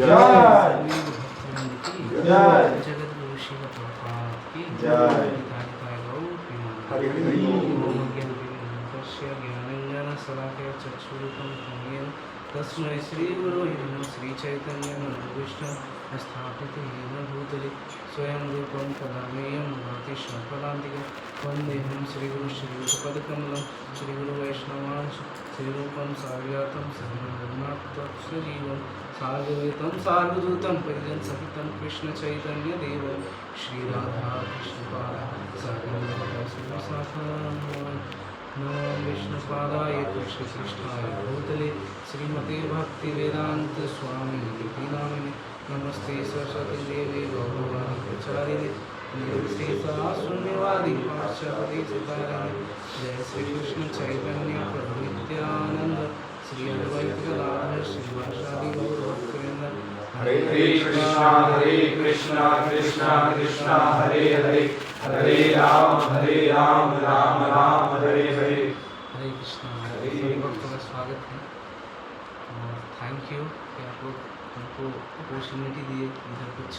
जगत गुरु शिव प्रभात की जय। हरि हरि ज्ञानंजन शलाकया चक्षुरुकं तमेन तस्मै श्री गुरुवे नमः। श्री चैतन्य विष्णु स्थापित येन भूतले स्वयं रूपं कदामेयं भाति शंकरान्तिकं वन्देऽहं श्रीगुरु श्रीयुतपदकमलं श्रीगुरुवैष्णवांश श्रीरूपं साग्रजातं सजीवं साग्रवेतं सार्वधूतं परिजन सहितं कृष्ण चैतन्य देवं श्रीराधा कृष्णपाद नमो विष्णुपादाय कृष्णकृष्णाय भूतले श्रीमते भक्तिवेदांत स्वामी इति नामिने नमस्ते सरस्वती देवी गौरवाणी प्रचारिणे निर्विशेषा शून्यवादी पाश्चात्य सिद्धारणे जय श्री कृष्ण चैतन्य प्रभु नित्यानंद श्री अद्वैत गदाधर श्रीवासादि गौरभक्तवृंद। हरे कृष्णा कृष्णा कृष्णा हरे हरे हरे राम राम राम हरे हरे। हरे कृष्णा। सभी भक्तों का स्वागत है और थैंक यू कि आप लोग हमको अपॉर्चुनिटी दिए इधर कुछ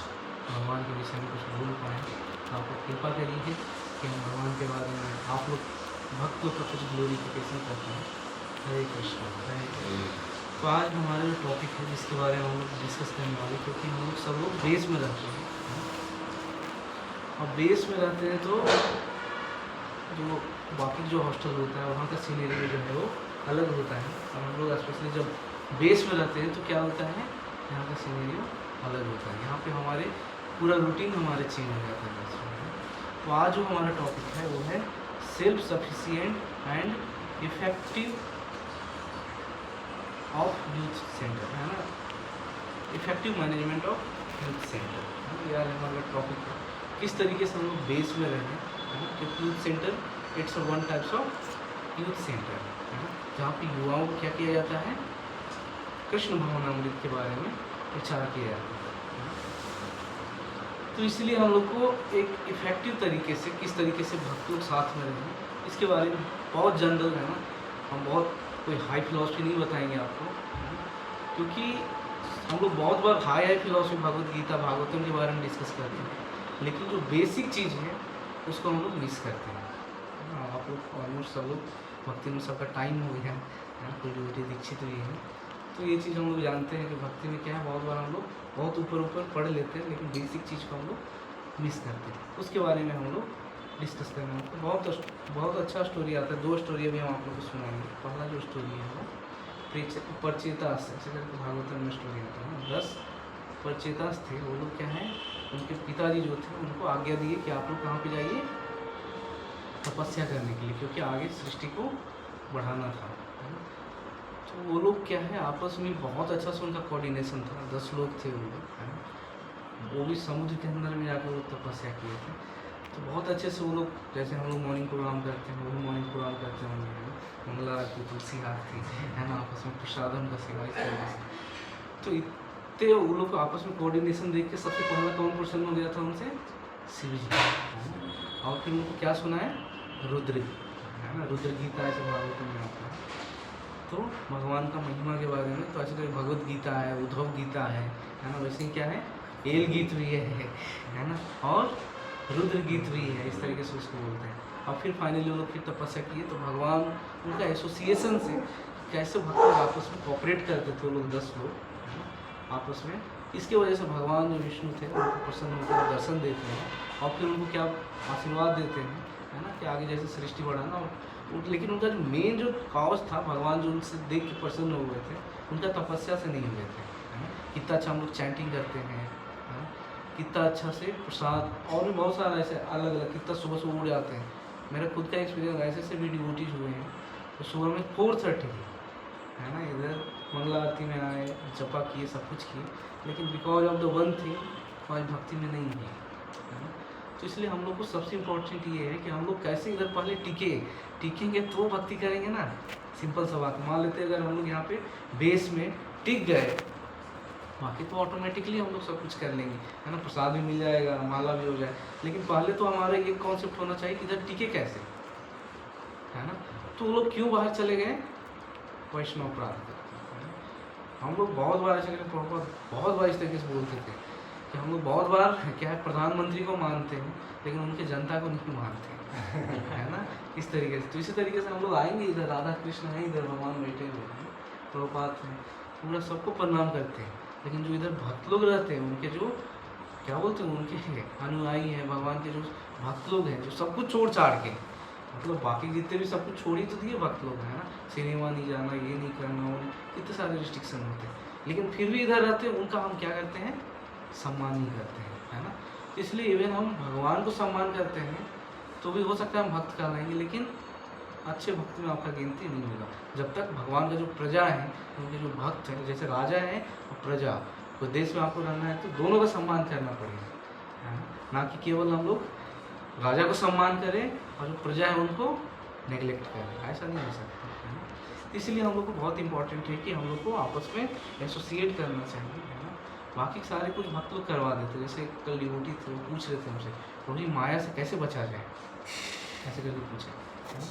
भगवान के विषय में कुछ बोल पाएँ। आप लोग कृपा करिए कि हम भगवान के बारे में आप लोग भक्तों का कुछ ग्लोरिफिकेशन करते हैं। हरे कृष्णा। तो आज हमारा जो टॉपिक है जिसके बारे में हम लोग डिस्कस करने वाले, क्योंकि हम लोग सब लोग बेस में रहते हैं और बेस में रहते हैं तो जो बाकी जो हॉस्टल होता है वहाँ का सीनरी जो है वो अलग होता है। और हम लोग स्पेशली जब बेस में रहते हैं तो क्या होता है, यहाँ का सीनरी अलग होता है। यहाँ पे हमारे पूरा रूटीन हमारे चेंज हो जाता है बेस में। तो आज जो हमारा टॉपिक है वो है self sufficient and effective of youth centre, है ना, effective management of youth centre. यार हमारा टॉपिक है किस तरीके से हम लोग बेस में रहें, है ना, क्योंकि youth centre it's one types of youth centre, है ना, जहाँ पे युवाओं को क्या किया जाता है, कृष्ण भवनामृत के बारे में प्रचार किया जाता है। तो इसलिए हम लोग को एक इफेक्टिव तरीके से किस तरीके से भक्त लोग साथ में रहें इसके बारे में बहुत जनरल है ना, हम बहुत कोई हाई फिलॉसफी नहीं बताएंगे आपको, क्योंकि हम लोग बहुत बार हाई फिलॉसफी भगवत गीता भागवतम के बारे में डिस्कस करते हैं, लेकिन जो बेसिक चीज़ है उसको हम लोग मिस करते हैं। आप लोग ऑलमोस्ट सब लोग भक्ति में सबका टाइम हो गया है, कोई ड्यूटी दीक्षित हुई है, तो ये चीज़ हम लोग जानते हैं कि भक्ति में क्या है। बहुत बार हम लोग बहुत ऊपर पढ़ लेते हैं लेकिन बेसिक चीज़ को हम लोग मिस करते हैं। उसके बारे में हम लोग डिस्कस करना है। तो बहुत अच्छा स्टोरी आता है। 2 स्टोरी अभी हम आप लोग को सुनाएंगे। पहला जो स्टोरी है वो परचेतास से करके भागवतम में स्टोरी आता है। 10 परचेतास थे, वो लोग क्या है, उनके पिताजी जो थे उनको आज्ञा दिए कि आप लोग कहाँ पे जाइए, तपस्या करने के लिए, क्योंकि आगे सृष्टि को बढ़ाना था। तो वो लोग क्या है आपस में बहुत अच्छा से उनका कोऑर्डिनेशन था। 10 लोग थे वो लोग, है ना, वो भी समुद्र के अंदर में जाकर वो तपस्या किए थे। तो बहुत अच्छे से वो लोग, जैसे हम लोग मॉर्निंग प्रोग्राम करते हैं वो भी मॉर्निंग प्रोग्राम करते हैं, मंगला आरती, तुलसी आरती, है ना, आपस में प्रसादन का सेवा इस तरीके से। तो इतने वो लोग को आपस में कोऑर्डिनेशन देख के सबसे पहला कौन प्रसन्न हो गया था उनसे, शिव जी। और फिर उनको क्या सुना है, रुद्र, है ना, रुद्र गीता ऐसे भागवत में आता है। तो भगवान का महिमा के बारे में तो ऐसे भगवत गीता है, उद्धव गीता है ना, वैसे ही क्या है, एल गीत भी है ना, और रुद्र गीत भी है, इस तरीके से उसको बोलते हैं। और फिर फाइनली वो लोग फिर तपस्या किए तो भगवान उनका एसोसिएशन से कैसे भक्त लोग आपस में कोऑपरेट करते थे, वो लोग 10 लोग आपस में, इसके वजह से भगवान जो विष्णु थे उनको प्रसन्न होकर दर्शन देते हैं और फिर उनको क्या आशीर्वाद देते हैं, है ना, कि आगे जैसे सृष्टि बढ़ाना। लेकिन उनका जो मेन जो काउज था, भगवान जो उनसे देख के प्रसन्न हो गए थे, उनका तपस्या से नहीं हुए थे, है ना। कितना अच्छा हम लोग चैंटिंग करते हैं, है ना, कितना अच्छा से प्रसाद, और भी बहुत सारा ऐसे अलग अलग, कितना सुबह सुबह उड़ जाते हैं। मेरा खुद का एक्सपीरियंस ऐसे भी डिवोटीज हुए हैं तो सुबह में 4:30, है ना, इधर मंगला आरती में आए, जपा किए, सब कुछ किए, लेकिन because of the one thing आज भक्ति में नहीं है, है ना। तो इसलिए हम लोग को सबसे इम्पोर्टेंट ये है कि हम लोग कैसे इधर पहले टिकेंगे तो भक्ति करेंगे ना। सिंपल सा बात, मान लेते हैं अगर हम लोग यहाँ पे बेस में टिक गए, बाकी तो ऑटोमेटिकली हम लोग सब कुछ कर लेंगे, है ना, प्रसाद भी मिल जाएगा, माला भी हो जाए। लेकिन पहले तो हमारा ये कॉन्सेप्ट होना चाहिए कि इधर टिके कैसे, है ना। तो वो लोग क्यों बाहर चले गए, वैष्णव प्राप्त, हम लोग बहुत बार ऐसे करके बहुत बार इस तरीके से बोलते थे कि हम लोग बहुत बार क्या है प्रधानमंत्री को मानते हैं लेकिन उनके जनता को नहीं मानते है ना, इस तरीके से। तो इसी तरीके से हम लोग आएंगे इधर, राधा कृष्ण है इधर, भगवान बैठे हुए हैं, प्रभुपाद हैं, पूरा सबको प्रणाम करते हैं। लेकिन जो इधर भक्त लोग रहते हैं, उनके जो क्या बोलते हैं, उनके अनुयायी हैं, भगवान के जो भक्त लोग हैं, जो सब कुछ छोड़ छाड़ के, मतलब बाकी जितने भी सब कुछ छोड़ ही तो दिए भक्त लोग हैं ना, सिनेमा नहीं जाना, ये नहीं करना, और इतने सारे रिस्ट्रिक्शन होते हैं, लेकिन फिर भी इधर रहते हैं, उनका हम क्या करते हैं, सम्मान नहीं करते हैं, है ना। इसलिए इवन हम भगवान को सम्मान करते हैं तो भी हो सकता है हम भक्त कहलाएंगे, लेकिन अच्छे भक्त में आपका गिनती नहीं होगा जब तक भगवान का जो प्रजा है, उनके जो भक्त हैं, जैसे राजा है और प्रजा, तो देश में आपको रहना है तो दोनों का सम्मान करना पड़ेगा, है ना कि केवल हम लोग राजा को सम्मान करें और जो प्रजा है उनको नेग्लेक्ट करें, ऐसा नहीं हो सकता, है ना। इसलिए हम लोग को बहुत इंपॉर्टेंट है कि हम लोग को आपस में एसोसिएट करना चाहिए, है ना। बाकी सारे कुछ भक्त लोग करवा देते, जैसे कल डिवोटी थे, वो पूछ रहे थे हमसे, थोड़ी माया से कैसे बचा जाए, ऐसे करके पूछे, है ना।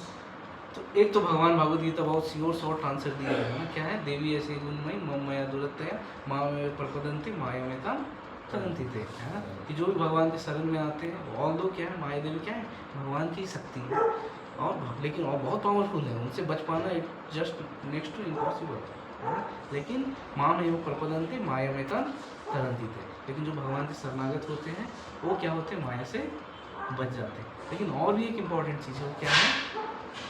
तो एक तो भगवान भागवत गीता बहुत शॉर्ट आंसर दिया है ना, क्या है, देवी ऐसे गुणमयी मम मया दुरतया माँ में प्रपदंती माया में काम तरंती थे, है ना, कि जो भी भगवान के शरण में आते हैं, ऑल दो क्या है, माया देवी क्या है, भगवान की शक्ति है, और लेकिन और बहुत पावरफुल है, उनसे बच पाना it just next to impossible, है ना। लेकिन माँ में वो प्रपदंती माया में काम तरंती थे, लेकिन जो भगवान के शरणागत होते हैं वो क्या होते हैं, माया से बच जाते हैं। लेकिन और भी एक इम्पॉर्टेंट चीज़ है, वो क्या है,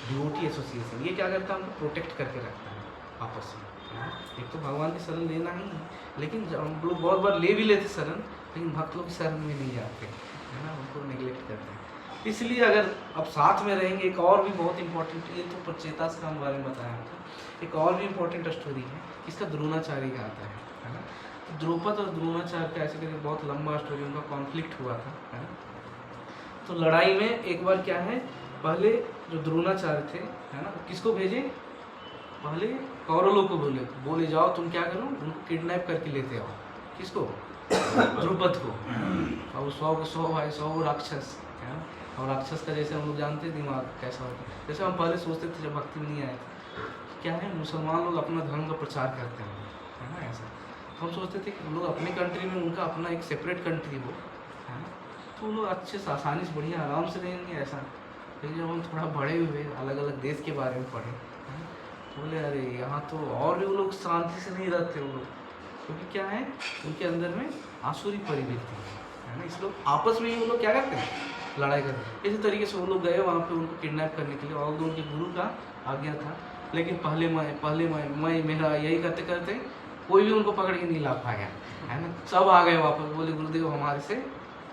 डिवोटी एसोसिएशन। ये क्या करता है, हमको प्रोटेक्ट करके रखता है आपस में, है ना। एक तो भगवान की शरण लेना ही है, लेकिन जब हम लोग बहुत बार ले भी लेते शरण, लेकिन भक्त लोग शरण में नहीं जाते, है ना, उनको नेग्लेक्ट करते हैं। इसलिए अगर अब साथ में रहेंगे, एक और भी बहुत इंपॉर्टेंट, ये तो प्रचेतास का बारे में बताया आपको, एक और भी इम्पोर्टेंट स्टोरी है, इसका द्रोणाचार्य का आता है ना। तो द्रौपद और द्रोणाचार्य का ऐसे करके बहुत लंबा स्टोरी, उनका कॉन्फ्लिक्ट हुआ था, है ना। तो लड़ाई में एक बार क्या है, पहले जो द्रोणाचार्य थे, है ना, किसको भेजे, पहले कौरवों को बोले जाओ तुम क्या करो, उनको किडनैप करके लेते आओ, किसको, द्रुपद को, और 100 भाई 100 राक्षस, है ना। और राक्षस का जैसे हम लोग जानते हैं दिमाग कैसा होता है, जैसे हम पहले सोचते थे जब भक्ति में नहीं आए थे, क्या है, मुसलमान लोग अपना धर्म का प्रचार करते हैं, है ना, ऐसा हम सोचते थे कि लोग अपने कंट्री में उनका अपना एक सेपरेट कंट्री हो, है ना, तो लोग अच्छे से आसानी से बढ़िया आराम से रहेंगे, ऐसा। लेकिन जब हम थोड़ा बड़े हुए, अलग अलग देश के बारे में पढ़े, है ना, तो बोले अरे यहाँ तो और भी वो लोग शांति से नहीं रहते वो लोग, क्योंकि क्या है, उनके अंदर में आसुरी परिवृत्ति है ना, इस लोग आपस में ही वो लोग क्या करते हैं, लड़ाई करते हैं। इसी तरीके से वो लोग गए वहाँ पे उनको किडनैप करने के लिए, और उनके गुरु का आज्ञा था, लेकिन पहले मैं मेरा यही करते करते कोई भी उनको पकड़ के नहीं ला पाया, है ना। सब आ गए वापस, बोले गुरुदेव हमारे से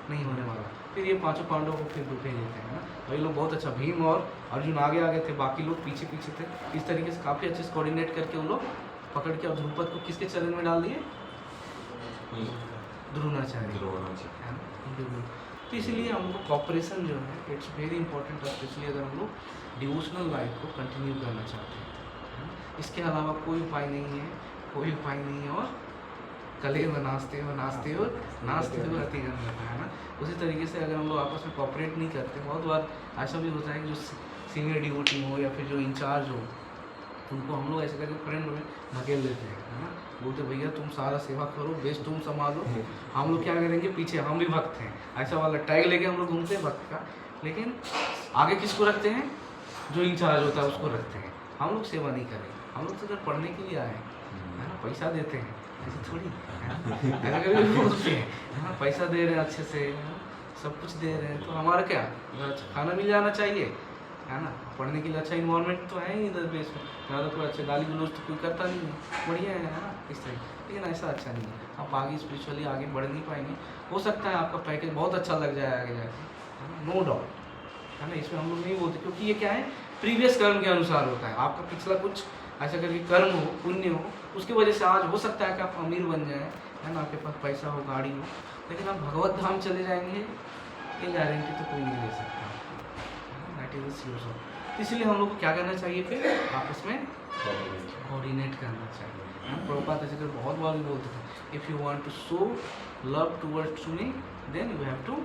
नहीं होने वाला। फिर ये पांचों पांडवों को फिर भेज देते हैं ना, वही लोग बहुत अच्छा, भीम और अर्जुन आगे आगे थे, बाकी लोग पीछे पीछे थे। इस तरीके से काफ़ी अच्छे से कोऑर्डिनेट करके वो लोग पकड़ के और द्रुपद को किसके चरण में डाल दिए, द्रोणाचार्य, है ना, उनके गुरु। तो इसलिए हम लोग कॉपरेशन जो है इट्स वेरी इंपॉर्टेंट, स्पेशली अगर हम लोग डिवोशनल लाइफ को कंटिन्यू करना चाहते हैं, है ना। इसके अलावा कोई उपाय नहीं है, कोई उपाय नहीं है। और कले व नाचते हो अति गंध रहता है ना। उसी तरीके से अगर हम लोग आपस में कॉपरेट नहीं करते, बहुत बार ऐसा भी होता है कि जो सीनियर डिवोटी हो या फिर जो इंचार्ज हो, उनको हम लोग ऐसे करके फ्रेंड में धकेल देते हैं, है ना। बोलते भैया तुम सारा सेवा करो, बेस्ट तुम संभालो, हम लोग क्या करेंगे पीछे, हम भी भक्त हैं, ऐसा वाला टैग लेके हम लोग घूमते हैं भक्त का। लेकिन आगे किसको रखते हैं, जो इंचार्ज होता है उसको रखते हैं। हम लोग सेवा नहीं करेंगे, हम लोग तो इधर पढ़ने के लिए आए हैं, है ना, पैसा देते हैं, ऐसे थोड़ी, ऐसा करके बोलते हैं, है ना, पैसा दे रहे हैं अच्छे से, सब कुछ दे रहे हैं, तो हमारा क्या, अच्छा खाना मिल जाना चाहिए, है ना, पढ़ने के लिए अच्छा इन्वायरमेंट तो है ही इधर बेस में, ज़्यादा कोई अच्छा गाली गलौज तो कोई करता नहीं है, बढ़िया है ना इस तरह। लेकिन ऐसा अच्छा नहीं है, आप आगे स्पिरिचुअली आगे बढ़ नहीं पाएंगे। हो सकता है आपका पैकेज बहुत अच्छा लग जाए आगे जाके, है ना, नो डाउट, है ना, इसमें हम लोग नहीं बोलते, क्योंकि ये क्या है, प्रीवियस कर्म के अनुसार होता है। आपका पिछला कुछ ऐसा करके कर्म हो, पुण्य हो, उसकी वजह से आज हो सकता है कि आप अमीर बन जाए, है ना, आपके पास पैसा हो, गाड़ी हो, लेकिन आप भगवत धाम चले जाएंगे ये गारंटी तो कोई नहीं ले सकता, दैट इज सीरियस। इसलिए हम लोग को क्या करना चाहिए, फिर आपस में कोऑर्डिनेट करना चाहिए। प्रभुपाद ऐसे कर बहुत बार भी बोलते थे, if you want to show love towards me then you have to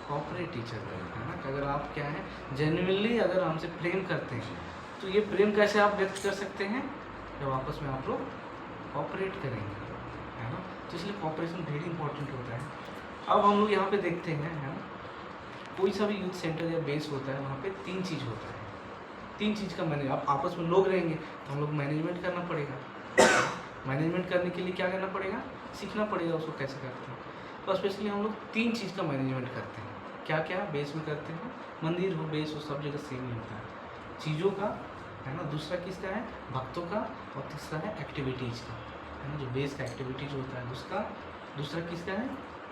cooperate each other, है ना। अगर आप क्या है जेन्युइनली अगर हमसे प्रेम करते हैं, तो ये प्रेम कैसे आप व्यक्त कर सकते हैं, जब आपस में आप लोग कॉपरेट करेंगे, है ना। तो इसलिए कॉपरेशन वेरी इंपॉर्टेंट होता है। अब हम लोग यहाँ पे देखते हैं, है ना, कोई सा भी यूथ सेंटर या बेस होता है वहाँ पे 3 चीज़ होता है, 3 चीज़ का मैनेज। अब आपस में लोग रहेंगे तो हम लोग मैनेजमेंट करना पड़ेगा। मैनेजमेंट करने के लिए क्या करना पड़ेगा, सीखना पड़ेगा उसको कैसे करते हैं। तो स्पेशली हम लोग 3 चीज़ का मैनेजमेंट करते हैं। क्या क्या बेस में करते हैं, मंदिर हो बेस हो सब जगह सेम ही होता है, चीज़ों का, है ना। दूसरा किसका है, भक्तों का। और तीसरा है एक्टिविटीज़ का, है ना, जो बेस का एक्टिविटीज़ होता है उसका। दूसरा किसका है,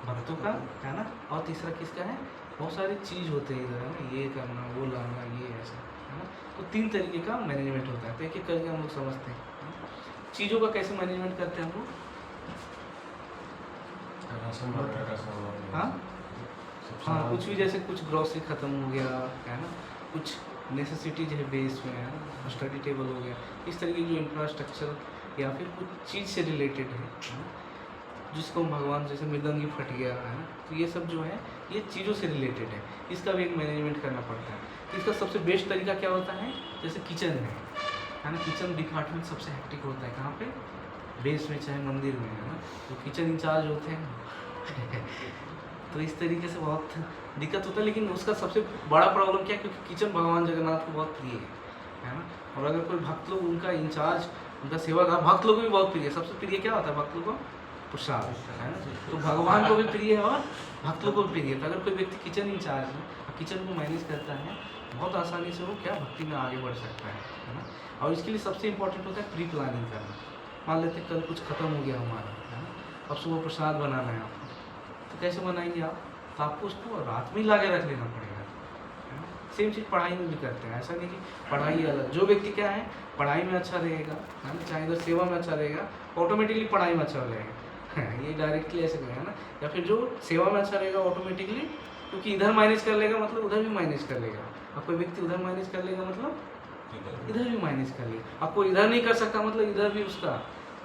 भक्तों का, है ना। और तीसरा किसका है, बहुत सारी चीज़ होते हैं इधर, है ना, ये करना वो लाना ये ऐसा, है ना। तो 3 तरीके का मैनेजमेंट होता है। तो एक एक करके हम लोग समझते हैं चीज़ों का कैसे मैनेजमेंट करते हैं हम लोग। हाँ, कुछ भी जैसे कुछ ग्रॉसरी ख़त्म हो गया, है ना, कुछ नेसेसिटीज है बेस में, है ना, स्टडी टेबल हो गया, इस तरीके की जो इंफ्रास्ट्रक्चर या फिर कुछ चीज़ से रिलेटेड है ना, जिसको भगवान जैसे मृदंगी फट गया, है ना। तो ये सब जो है ये चीज़ों से रिलेटेड है, इसका भी एक मैनेजमेंट करना पड़ता है। इसका सबसे बेस्ट तरीका क्या होता है, जैसे किचन है ना, किचन डिपार्टमेंट सबसे हेक्टिक होता है कहाँ पे, बेस में चाहे मंदिर में, है ना। तो किचन इंचार्ज होते हैं तो इस तरीके से बहुत दिक्कत होता है। लेकिन उसका सबसे बड़ा प्रॉब्लम क्या है, क्योंकि किचन भगवान जगन्नाथ को बहुत प्रिय है ना। और अगर कोई भक्त लोग उनका इंचार्ज, उनका सेवादार, भक्त लोग को भी बहुत प्रिय है। सबसे प्रिय क्या होता है भक्त लोग को, प्रसाद, है ना। तो भगवान को भी प्रिय है और भक्त लोग को भी प्रिय है। तो अगर कोई व्यक्ति किचन इंचार्ज है और किचन को मैनेज करता है, बहुत आसानी से वो क्या भक्ति में आगे बढ़ सकता है ना। और इसके लिए सबसे इंपॉर्टेंट होता है प्री प्लानिंग करना। मान लेते हैं कल कुछ खत्म हो गया हमारा, है ना, अब सुबह प्रसाद बनाना है आपको, तो कैसे बनाएंगे आप, तो आपको उसको रात में ही ला के रख लेना पड़ेगा, है ना। सेम चीज़ पढ़ाई में भी करते हैं। ऐसा नहीं कि पढ़ाई अलग, जो व्यक्ति क्या है पढ़ाई में अच्छा रहेगा, है ना, चाहे इधर सेवा में अच्छा रहेगा, ऑटोमेटिकली पढ़ाई में अच्छा रहेगा ये डायरेक्टली ऐसे करें, है ना। या फिर जो सेवा में अच्छा रहेगा ऑटोमेटिकली, क्योंकि इधर मैनेज कर लेगा मतलब उधर भी मैनेज कर लेगा। अब कोई व्यक्ति उधर मैनेज कर लेगा मतलब इधर भी मैनेज कर लेगा। अब कोई इधर नहीं कर सकता मतलब इधर भी उसका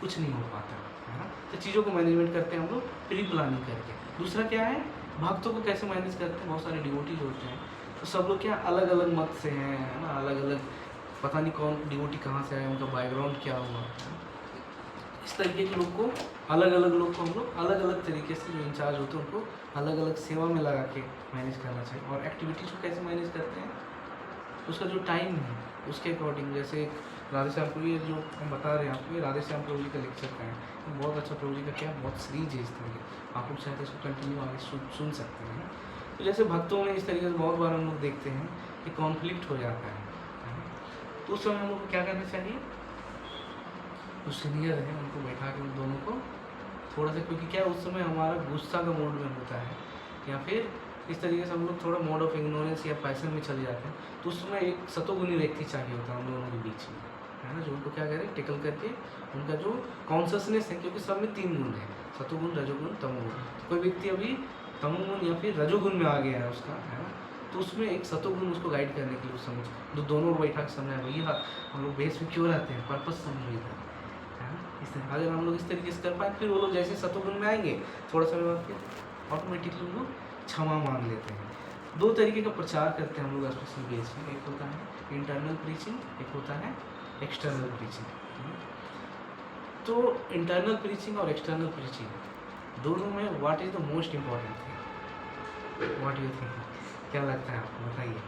कुछ नहीं हो पाता, है ना। तो चीज़ों को मैनेजमेंट करते हैं हम लोग प्री प्लानिंग करके। दूसरा क्या है, भक्तों को कैसे मैनेज करते हैं। बहुत सारे डिवोटीज होते हैं, तो सब लोग क्या अलग अलग मत से हैं, है ना, अलग अलग, पता नहीं कौन डिवोटी कहाँ से आए, उनका बैकग्राउंड क्या हुआ, इस तरीके के लोग को, अलग अलग लोग को हम लोग अलग अलग तरीके से जो इंचार्ज होते हैं उनको अलग अलग सेवा में लगा के मैनेज करना चाहिए। और एक्टिविटीज़ को कैसे मैनेज करते हैं, उसका जो टाइम है उसके अकॉर्डिंग। जैसे राधे श्याम प्रभु, ये जो हम बता रहे हैं आपको, ये राधे श्याम प्रभु जी का लेक्चर का है, बहुत अच्छा प्रभु जी का क्या बहुत सीरीज है इस तरीके, आप लोग चाहते इसको कंटिन्यू आगे सुन सकते हैं। तो जैसे भक्तों में इस तरीके से बहुत बार हम लोग देखते हैं कि कॉन्फ्लिक्ट हो जाता है ना। तो उस समय हम लोग को क्या करना चाहिए, जो सीनियर है उनको बैठा के उन दोनों को थोड़ा सा, क्योंकि क्या उस समय हमारा गुस्सा का मूड में होता है, या फिर इस तरीके से हम लोग थोड़ा मोड ऑफ इग्नोरेंस या पैसन में चले जाते हैं। तो उस समय एक सतोगुनी व्यक्ति चाहिए होता है हम दोनों के बीच में, है ना, जो उनको क्या करें टेकल करके उनका जो कॉन्शसनेस है, क्योंकि सब में 3 गुण है, सतोगुण रजोगुण तमोगुण। तो कोई व्यक्ति अभी तमोगुण या फिर रजोगुण में आ गया है उसका, है ना, तो उसमें एक सतोगुण उसको गाइड करने के लिए उस समय दोनों को बैठा के समझाए, भैया हम लोग बेस में क्यों रहते हैं, पर्पस समझो इधर, है ना। इस तरह अगर हम लोग इस तरीके से कर पाए, फिर वो लोग जैसे सतोगुण में आएंगे थोड़ा समय बाद फिर ऑटोमेटिकली वो क्षमा मांग लेते हैं। 2 तरीके का प्रचार करते हैं हम लोग स्पेशल बेस में, एक होता है इंटरनल प्रीचिंग, एक होता है एक्सटर्नल प्रीचिंग। तो इंटरनल प्रीचिंग और एक्सटर्नल प्रीचिंग दोनों में what is the most important thing, what you think, क्या लगता है आपको, बताइए।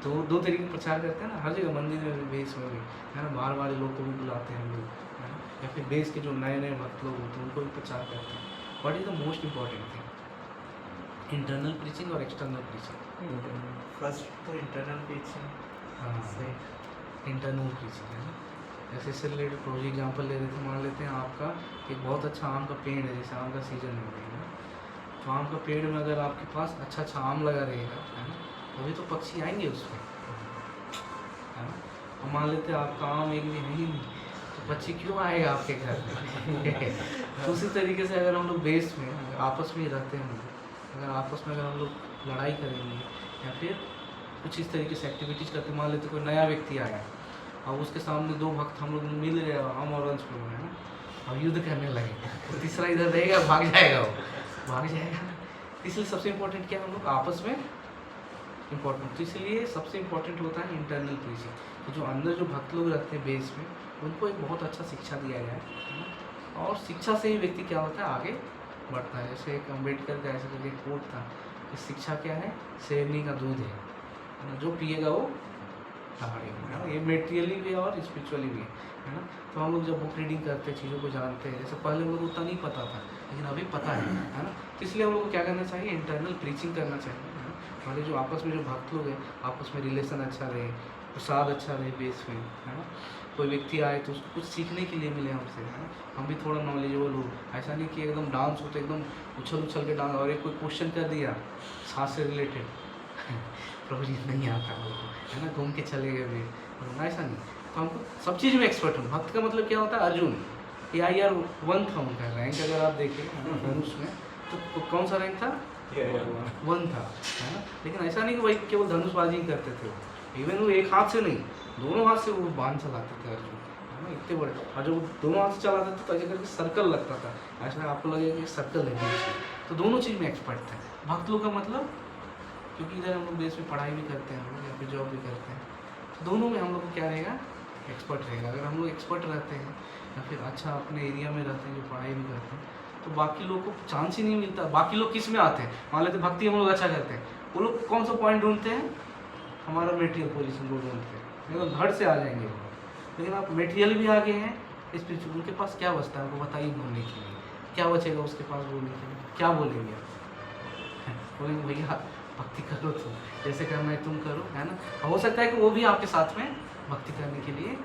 तो 2 तरीके का प्रचार करते हैं ना, हर जगह मंदिर में भी, बेस में भी, है ना, बाहर वाले लोग को भी बुलाते हैं हम लोग, है ना, या फिर बेस के जो नए नए भक्त लोग होते हैं उनको भी प्रचार करते हैं। What is the most important thing, internal preaching और एक्सटर्नल प्रीचिंग। फर्स्ट तो इंटरनल प्रीचिंग, हाँ, इंटरनल प्रीचिंग है ना। जैसे इससे रिलेटेड प्रोजेक्ट एग्जाम्पल ले लेते हैं, मान लेते हैं आपका एक बहुत अच्छा आम का पेड़ है, जैसे आम का सीजन हो गया है ना, तो आम का पेड़ में अगर आपके पास अच्छा अच्छा आम लगा रहेगा, है ना, तभी तो पक्षी आएंगे उसमें, है ना। और मान लेते हैं आपका आम एक भी है ही नहीं, तो पक्षी क्यों आएगा आपके घर में तो उसी तरीके से अगर हम लोग बेस में आपस में ही रहते हैं, अगर आपस में अगर हम लोग लड़ाई करेंगे या फिर कुछ इस तरीके से एक्टिविटीज़ करते, मान लेते कोई नया व्यक्ति आया और उसके सामने 2 भक्त हम लोग मिल गए हम और अंश लोग, है ना, और युद्ध करने लगे, तो तीसरा इधर रहेगा, भाग जाएगा, वो भाग जाएगा ना। इसलिए सबसे इम्पोर्टेंट क्या है, हम लोग आपस में इम्पोर्टेंट, तो इसलिए सबसे इम्पोर्टेंट होता है इंटरनल प्रीचिंग, कि जो अंदर जो भक्त लोग रहते हैं बेस में, उनको एक बहुत अच्छा शिक्षा दिया जाए, है ना। और शिक्षा से ही व्यक्ति क्या होता है, आगे बढ़ता है। जैसे एक अम्बेडकर का ऐसा करके कोट था कि शिक्षा क्या है, शेरनी का दूध है ना, जो पिएगा वो दहाड़ेगा, है ना। ये मेटेरियली भी है और स्पिरिचुअली भी है ना। तो हम लोग जब बुक रीडिंग करते हैं, चीज़ों को जानते हैं, जैसे पहले हम लोग उतना नहीं पता था, लेकिन अभी पता है ना। तो इसलिए हम लोग को क्या करना चाहिए, इंटरनल प्रीचिंग करना चाहिए, है ना। हमारे जो आपस में जो भक्त लोग हैं, आपस में रिलेशन अच्छा रहे, प्रसाद अच्छा रहे बेस में, है ना। कोई व्यक्ति आए तो उसको कुछ सीखने के लिए मिले हमसे, है ना। हम भी थोड़ा नॉलेजेबल हो, ऐसा नहीं कि एकदम डांस हो तो एकदम उछल उछल के डांस, और एक कोई क्वेश्चन कर दिया सांस से रिलेटेड प्रभु जी नहीं आता हमको, है ना, घूम के चले गए भी, ऐसा नहीं। तो हमको सब चीज़ में एक्सपर्ट हूँ। भक्त का मतलब क्या होता है, अर्जुन AIR 1 था उनका रैंक, अगर आप देखें धनुष में तो कौन सा रैंक था, 1 था, है ना। लेकिन ऐसा नहीं कि वही केवल धनुषबाजी ही करते थे, इवन वो एक हाथ से नहीं, दोनों हाथ से वो बाण चलाते थे अर्जुन, है ना, इतने बड़े। और जब वो दोनों हाथ से चलाते थे तो ऐसे करके सर्कल लगता था, ऐसा आपको लगेगा कि सर्कल है बीच में। तो दोनों चीज़ में एक्सपर्ट थे भक्त लोग का मतलब, क्योंकि इधर हम लोग देश में पढ़ाई भी करते हैं, हम लोग या फिर जॉब भी करते हैं, तो दोनों में हम लोग को क्या रहेगा, एक्सपर्ट रहेगा। अगर हम लोग एक्सपर्ट रहते हैं या फिर अच्छा अपने एरिया में रहते हैं, जो पढ़ाई भी करते हैं, तो बाकी लोग को चांस ही नहीं मिलता। बाकी लोग किस में आते हैं, मान लेते भक्ति हम लोग अच्छा करते हैं, वो लोग कौन सा पॉइंट ढूंढते हैं, हमारा मेटेरियल पोजीशन को ढूंढते हैं, एकदम धड़ से आ जाएंगे वो। लेकिन आप मेटेरियल भी आगे हैं, स्पिरिचुअल, उनके पास क्या बचता है, आपको बताइए बोलने के लिए, क्या बचेगा उसके पास बोलने के लिए, क्या बोलेंगे आप बोलेंगे भैया भक्ति करो, तुम जैसे करना है तुम करो, है ना। हो सकता है कि वो भी आपके साथ में भक्ति करने के लिए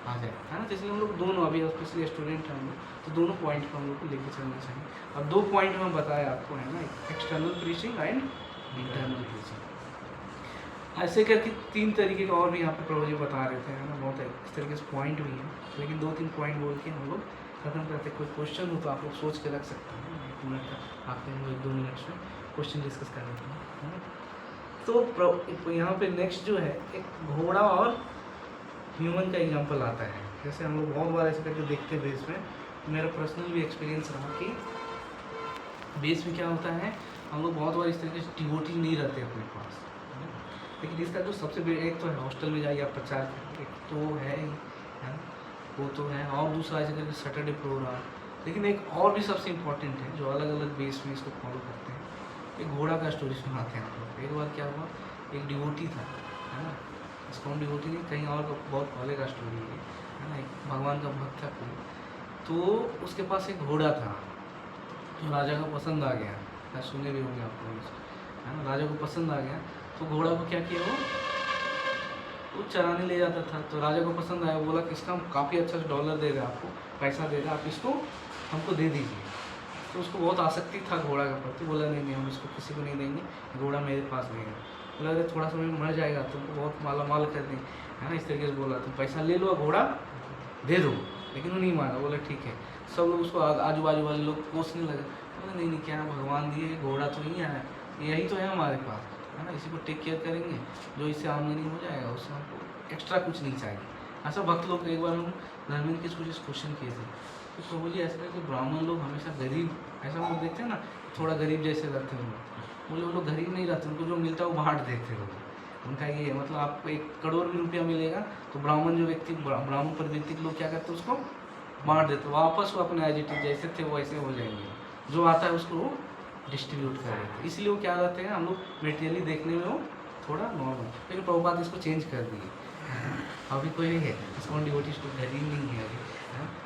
आ जाए, है ना। तो इसलिए हम लोग दोनों, अभी स्पेशली स्टूडेंट हैं हम लोग, तो दोनों पॉइंट को हम लोग को लेके चलना चाहिए। अब 2 पॉइंट में बताया आपको, है ना, external preaching and internal preaching. ऐसे करके 3 तरीके का और भी यहाँ पे प्रभु जी बता रहे थे, है ना। बहुत इस तरीके से पॉइंट भी है, लेकिन 2-3 पॉइंट बोल के हम लोग खत्म करते। कोई क्वेश्चन हो तो आप लोग सोच के रख सकते हैं, 1 मिनट का आपके 1-2 मिनट में क्वेश्चन डिस्कस कर लेते हैं, है ना। तो यहाँ पे नेक्स्ट जो है, एक घोड़ा और ह्यूमन का एग्जांपल आता है। जैसे हम लोग बहुत बार ऐसे करके देखते हैं बेस में, मेरा पर्सनल भी एक्सपीरियंस रहा कि बेस में क्या होता है, हम लोग बहुत बार इस तरीके से डिवोटी नहीं रहते अपने पास, है ना? लेकिन इसका जो सबसे बड़ा, एक तो है हॉस्टल में जाइए आप प्रचार करें, एक तो है ही, है ना, वो तो है, और दूसरा ऐसे करके सैटरडे प्रोग्राम। लेकिन एक और भी सबसे इम्पोर्टेंट है, जो अलग अलग बेस में इसको फॉलो करते हैं। एक घोड़ा का स्टोरी सुनाते हैं आप लोग। एक बार क्या हुआ, एक डिवोटी था, है ना, इसको हम डिवोटी नहीं, कहीं और का बहुत पहले का स्टोरी है ना। एक भगवान का भक्त था कोई, तो उसके पास एक घोड़ा था जो राजा को पसंद आ गया, शायद सुने भी होंगे आप लोग, है ना। राजा को पसंद आ गया तो घोड़ा को क्या किया, वो चराने ले जाता था। तो राजा को पसंद आया, बोला कि इसका हम काफ़ी अच्छा $, दे रहे हैं आपको, पैसा दे रहे हैं, आप इसको हमको दे दीजिए। तो उसको बहुत आसक्ति था घोड़ा के प्रति, बोला नहीं हम इसको किसी को नहीं देंगे, घोड़ा मेरे पास नहीं है। बोला अरे थोड़ा समय में मर जाएगा, तुमको बहुत माला माल कर देंगे, है ना, इस तरीके से बोला। तुम पैसा ले लो, घोड़ा दे दो। लेकिन वो नहीं माना, बोला ठीक है। सब लोग उसको आजू बाजू वाले लोग कोसने लगे, बोला नहीं नहीं, क्या भगवान दिए घोड़ा तो नहीं है, यही तो है हमारे पास, है ना, इसी को टेक केयर करेंगे, जो इससे आमदनी हो जाएगा उससे हमको एक्स्ट्रा कुछ नहीं चाहिए। ऐसा भक्त लोग, एक बार हम धर्मेंद्र के कुछ क्वेश्चन किए थे, तो प्रभु जी ऐसा करके ब्राह्मण लोग हमेशा गरीब, ऐसा हम लोग देखते हैं ना, थोड़ा गरीब जैसे रहते हैं बोले वो लोग गरीब नहीं रहते, उनको जो मिलता है वो बांट देते हैं लोग। उनका ये है, मतलब आपको 1 करोड़ भी रुपया मिलेगा तो ब्राह्मण जो व्यक्ति, ब्राह्मण परिवृत्ति के लोग क्या करते हैं, उसको बांट देते, वापस वो अपने एज इट इज जैसे थे वैसे हो जाएंगे, जो आता है उसको वो डिस्ट्रीब्यूट कर देते हैं। इसलिए वो क्या रहते हैं, हम लोग मेटेरियली देखने में वो थोड़ा नॉर्मल, लेकिन प्रभुपाद इसको चेंज कर दिए। अभी कोई नहीं है इसको डिवोटी, इसको गरीब नहीं है अभी।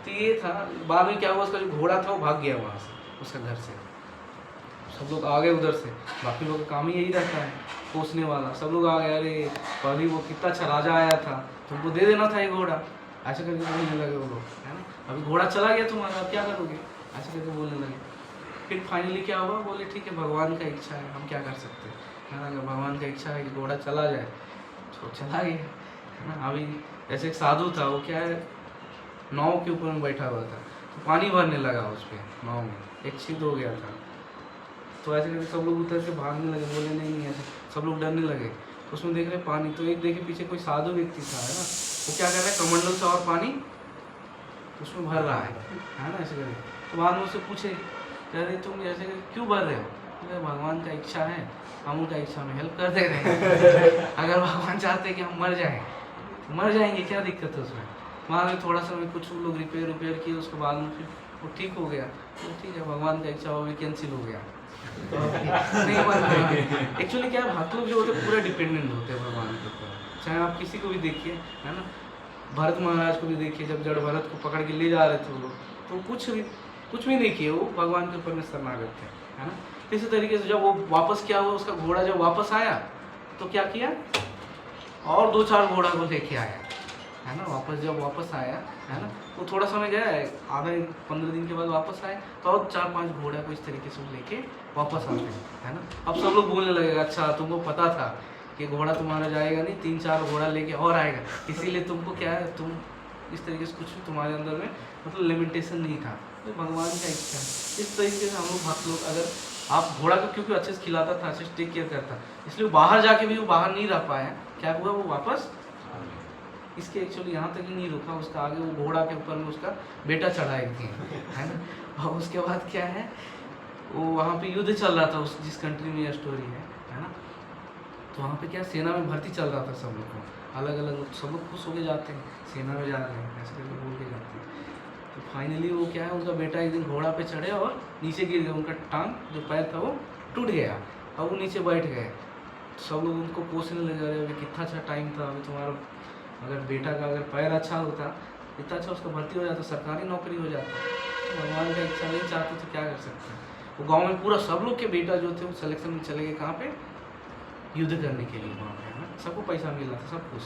तो ये था, बाद में क्या हुआ, उसका जो घोड़ा था वो भाग गया वहाँ से, उसका घर से। सब लोग आ गए उधर से, बाकी लोगों का काम ही यही रहता है कोसने वाला। सब लोग आ गए, अरे अभी वो कितना अच्छा राजा आया था, तुमको दे देना था ये घोड़ा, ऐसे करके बोलने लगे वो लोग, है ना। अभी घोड़ा चला गया तुम्हारा, अब क्या करोगे, ऐसे करके बोलने लगे। फिर फाइनली क्या हुआ, बोले ठीक है भगवान का इच्छा है, हम क्या कर सकते हैं, है ना। अगर भगवान का इच्छा है कि घोड़ा चला जाए तो चला गया, है ना। अभी जैसे एक साधु था, वो क्या है, नाव के ऊपर में बैठा हुआ था, तो पानी भरने लगा उस पर, नाव में एक छेद हो गया था। तो ऐसे करके सब लोग उतर के भागने लगे, बोले नहीं नहीं, ऐसे सब लोग डरने लगे। तो उसमें देख रहे पानी, तो एक देखे पीछे कोई साधु व्यक्ति था, है ना, वो क्या कर रहा है, कमंडल से और पानी उसमें भर रहा है ना, ऐसे करके। तो बाद में उससे पूछे, कह रहे तुम ऐसे क्यों भर रहे हो, भगवान का इच्छा है, हम उनका इच्छा में हेल्प कर दे रहे हैं। अगर भगवान चाहते हैं कि हम मर जाएँ तो मर जाएंगे, क्या दिक्कत है उसमें। वहाँ में थोड़ा सा कुछ लोग रिपेयर किए, उसके बाद में फिर वो ठीक हो गया, तो ठीक है, भगवान का इच्छा हो भी कैंसिल हो गया नहीं बन गया। एक्चुअली क्या है, भक्त लोग जो होते हैं पूरा डिपेंडेंट होते हैं भगवान के ऊपर। चाहे आप किसी को भी देखिए, है ना, भरत महाराज को भी देखिए, जब जड़ भरत को पकड़ के ले जा रहे थे वो लोग, तो कुछ भी नहीं किए, वो भगवान के ऊपर में शरणागत थे, है ना। इसी तरीके से जब वो वापस क्या हुआ, उसका घोड़ा जब वापस आया तो क्या किया, और 2-4 घोड़ा को लेके आया, है ना। जब वापस आया, है ना, तो थोड़ा समय गया, आधा 15 दिन के बाद वापस आए, तो और 4-5 घोड़ा को इस तरीके से लेके वापस आते हैं, है ना। अब सब लोग बोलने लगेगा, अच्छा तुमको पता था कि घोड़ा तुम्हारा जाएगा नहीं, 3-4 घोड़ा लेके और आएगा, इसीलिए तुमको क्या है, तुम इस तरीके से कुछ तुम्हारे अंदर में मतलब लिमिटेशन नहीं था, तो भगवान का इच्छा है। इस तरीके से हम लोग भक्त लोग, अगर आप घोड़ा को क्योंकि अच्छे से खिलाता था, अच्छे से टेक केयर करता, इसलिए बाहर जाके भी वो बाहर नहीं रह पाया, क्या हुआ, वो वापस इसके एक्चुअली यहाँ तक ही नहीं रुका, उसका आगे वो घोड़ा के ऊपर में उसका बेटा चढ़ा एक दिन, है ना। और उसके बाद क्या है, वो वहाँ पे युद्ध चल रहा था, उस जिस कंट्री में यह स्टोरी है ना, तो वहाँ पे क्या सेना में भर्ती चल रहा था, सब लोग को अलग अलग लोग, सब लोग खुश होके जाते हैं, सेना में जा रहे हैं ऐसे करके बोल के जाते हैं। तो फाइनली वो क्या है, उनका बेटा एक दिन घोड़ा पे चढ़े और नीचे गिर गया, उनका टांग जो पैर था वो टूट गया, और वो नीचे बैठ गए। सब लोग उनको कोसने लगे, अरे अभी कितना अच्छा टाइम था, अभी तुम्हारा अगर बेटा का अगर पैर अच्छा होता, इतना अच्छा उसका भर्ती हो जाता, सरकारी नौकरी हो जाता। तो भगवान का इच्छा नहीं चाहते तो क्या कर सकते हैं। वो गांव में पूरा सब लोग के बेटा जो थे वो सिलेक्शन में चले गए, कहाँ पे, युद्ध करने के लिए वहाँ पे, है ना। सबको पैसा मिला था, सब कुछ।